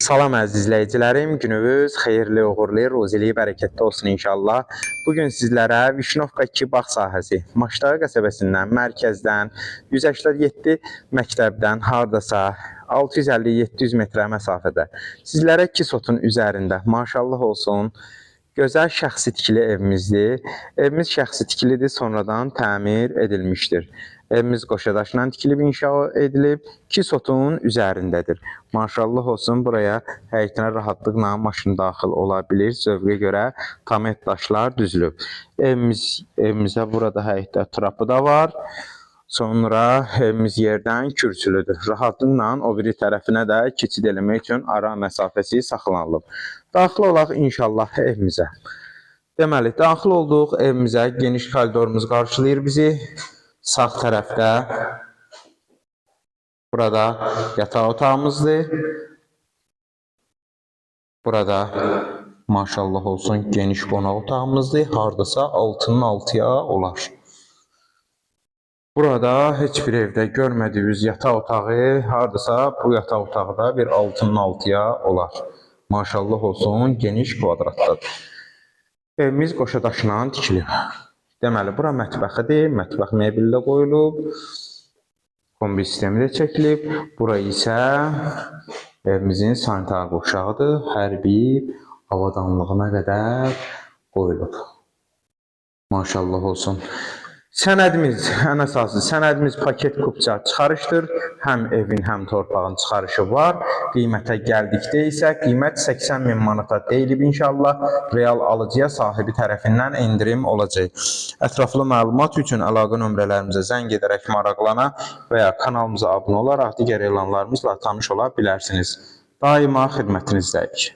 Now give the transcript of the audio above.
Salam əziz izləyicilərim, gününüz xeyirli, uğurlu, ruzili, bərəkətli olsun inşallah. Bugün sizlərə Vişnovka 2 bağ sahəsi, Maştağı qəsəbəsindən, mərkəzdən, 187 məktəbdən hardasa 650-700 metrə məsafədə sizlərə 2 sotun üzərində maşallah olsun gözəl şəxsi tikili evimizdir. Evimiz şəxsi tikilidir, sonradan təmir edilmişdir. Evimiz qoşadaşla tikilib inşa edilib, 2 sotun üzərindədir. Maşallah olsun, buraya həyətinə rahatlıqla maşın daxil ola bilir. Zövqə görə tamet daşlar düzülüb. Evimizə burada həyətdə trapı da var. Sonra evimiz yerdən kürsülüdür. Rahatlıqla o biri tərəfinə də keçid eləmək üçün ara məsafəsi saxlanılıb. Daxil olaq inşallah evimizə. Deməli, daxil olduq evimizə. Geniş koridorumuz qarşılayır bizi. Sağ tərəfdə burada yataq otağımızdır. Burada maşallah olsun geniş qonaq otağımızdır. Hardasa 6'nın 6'ya olar. Burada heç bir evdə görmədiyiniz yataq otağı, hardasa bu yataq otağı da bir 6'nın 6'ya olar. Maşallah olsun geniş kvadratdadır. Evimiz qoşadaşla tikilib. Deməli, bura mətbəxidir. Mətbəx mebellə qoyulub. Kombi sistemi də çəkilib. Bura isə evimizin sanitar qovşağıdır. Hər bir avadanlığına qədər qoyulub. Maşallah olsun. Sənədimiz, ən əsası sənədimiz paket kupça çıxarışdır. Həm evin, həm torpağın çıxarışı var. Qiymətə gəldikdə isə qiymət 80.000 manata deyilib inşallah. Real alıcıya sahibi tərəfindən endirim olacaq. Ətraflı məlumat üçün əlaqə nömrələrimizə zəng edərək maraqlana və ya kanalımıza abunə olaraq digər elanlarımızla tanış ola bilərsiniz. Daima xidmətinizdəyik.